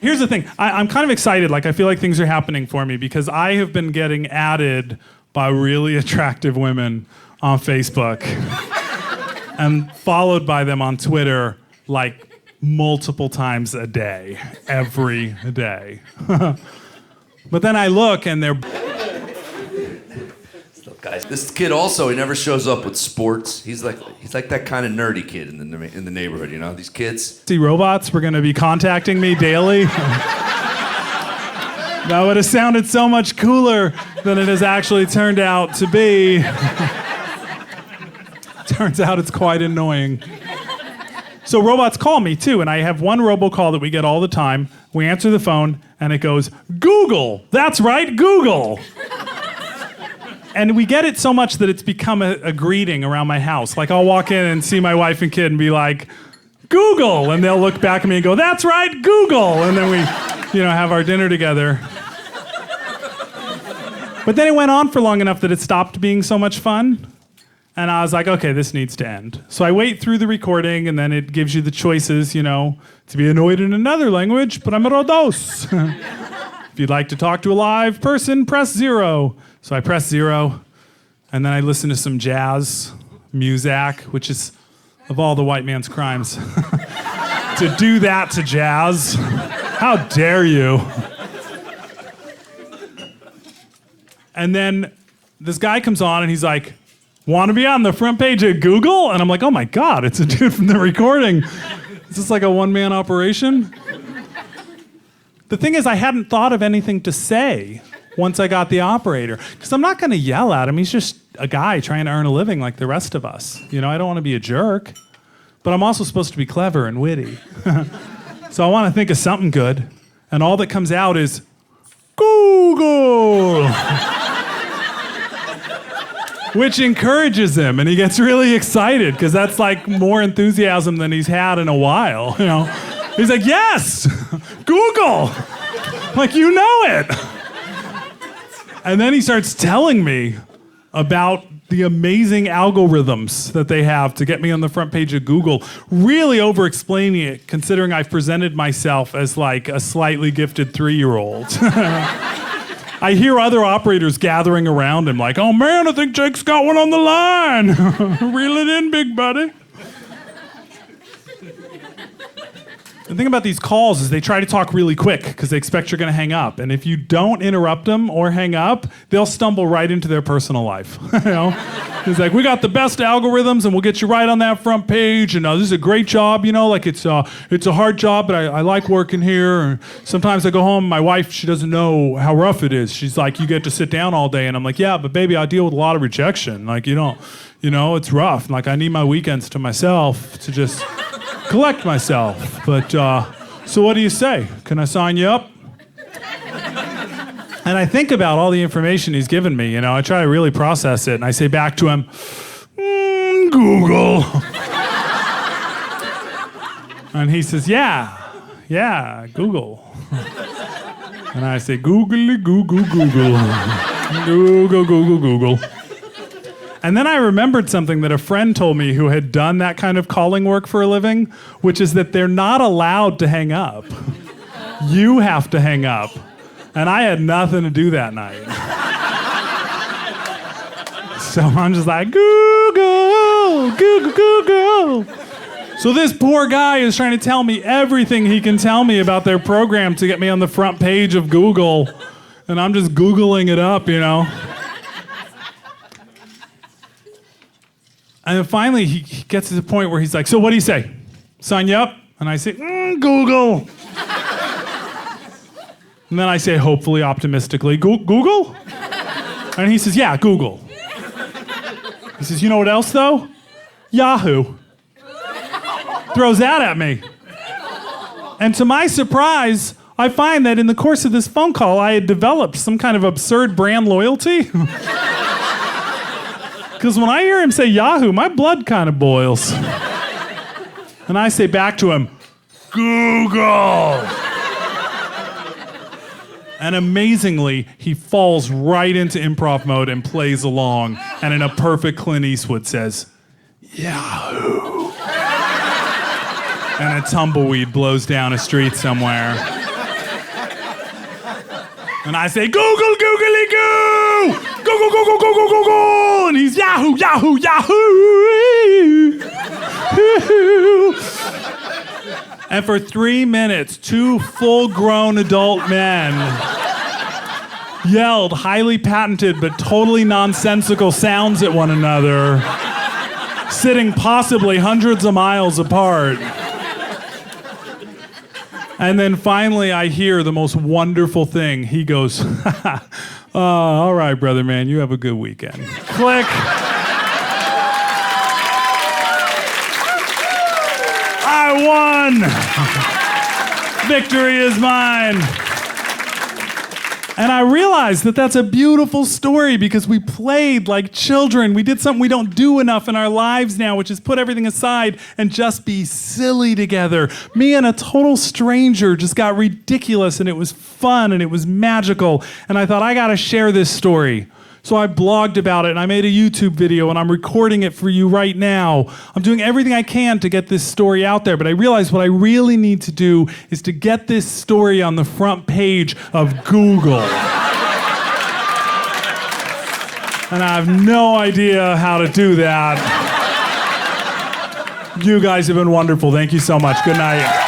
Here's the thing. I'm kind of excited. Like, I feel like things are happening for me because I have been getting added by really attractive women on Facebook and followed by them on Twitter like multiple times a day, every day. But then I look and they're... Guys, this kid also, he never shows up with sports. He's like that kind of nerdy kid in the neighborhood, you know, these kids. See, robots were going to be contacting me daily. That would have sounded so much cooler than it has actually turned out to be. Turns out it's quite annoying. So robots call me too, and I have one robocall that we get all the time. We answer the phone, and it goes, Google! That's right, Google! And we get it so much that it's become a greeting around my house. Like, I'll walk in and see my wife and kid and be like, Google! And they'll look back at me and go, that's right, Google! And then we, have our dinner together. But then it went on for long enough that it stopped being so much fun. And I was like, okay, this needs to end. So I wait through the recording, and then it gives you the choices, to be annoyed in another language, prémero dos. If you'd like to talk to a live person, press 0. So I press 0, and then I listen to some jazz music, which is, of all the white man's crimes, to do that to jazz. How dare you? And then this guy comes on, and he's like, want to be on the front page of Google? And I'm like, oh my God, it's a dude from the recording. Is this like a one-man operation? The thing is, I hadn't thought of anything to say once I got the operator. Because I'm not going to yell at him. He's just a guy trying to earn a living like the rest of us. I don't want to be a jerk. But I'm also supposed to be clever and witty. So I want to think of something good. And all that comes out is, Google! Which encourages him. And he gets really excited because that's like more enthusiasm than he's had in a while. He's like, yes! Google! Like, you know it! And then he starts telling me about the amazing algorithms that they have to get me on the front page of Google, really over-explaining it, considering I've presented myself as like a slightly gifted 3-year-old. I hear other operators gathering around him like, oh man, I think Jake's got one on the line. Reel it in, big buddy. The thing about these calls is they try to talk really quick because they expect you're going to hang up. And if you don't interrupt them or hang up, they'll stumble right into their personal life. It's like, we got the best algorithms and we'll get you right on that front page. And this is a great job, like it's a hard job, but I like working here. And sometimes I go home, my wife, she doesn't know how rough it is. She's like, you get to sit down all day. And I'm like, yeah, but baby, I deal with a lot of rejection. Like, it's rough. Like, I need my weekends to myself to just collect myself. But, so what do you say? Can I sign you up? And I think about all the information he's given me, I try to really process it, and I say back to him, Google. And he says, yeah, Google. And I say, googly, Google, Google. Google, Google, Google. And then I remembered something that a friend told me who had done that kind of calling work for a living, which is that they're not allowed to hang up. You have to hang up. And I had nothing to do that night. So I'm just like, Google, Google, Google. So this poor guy is trying to tell me everything he can tell me about their program to get me on the front page of Google. And I'm just Googling it up, And then finally, he gets to the point where he's like, so what do you say? Sign you up? And I say, Google. And then I say, hopefully, optimistically, Google? And he says, yeah, Google. He says, you know what else, though? Yahoo. Throws that at me. And to my surprise, I find that in the course of this phone call, I had developed some kind of absurd brand loyalty. Because when I hear him say Yahoo, my blood kind of boils. And I say back to him, Google. And amazingly, he falls right into improv mode and plays along. And in a perfect Clint Eastwood says, Yahoo. And a tumbleweed blows down a street somewhere. And I say, Google, googly goo! Google, Google, Google, Google! And he's Yahoo, Yahoo, Yahoo! And for 3 minutes, 2 full-grown adult men yelled highly patented but totally nonsensical sounds at one another, sitting possibly hundreds of miles apart. And then finally I hear the most wonderful thing. He goes, all right, brother man, you have a good weekend. Click. I won. Victory is mine. And I realized that that's a beautiful story because we played like children. We did something we don't do enough in our lives now, which is put everything aside and just be silly together. Me and a total stranger just got ridiculous, and it was fun and it was magical. And I thought, I gotta share this story. So I blogged about it and I made a YouTube video and I'm recording it for you right now. I'm doing everything I can to get this story out there, but I realized what I really need to do is to get this story on the front page of Gooogle. And I have no idea how to do that. You guys have been wonderful. Thank you so much. Good night.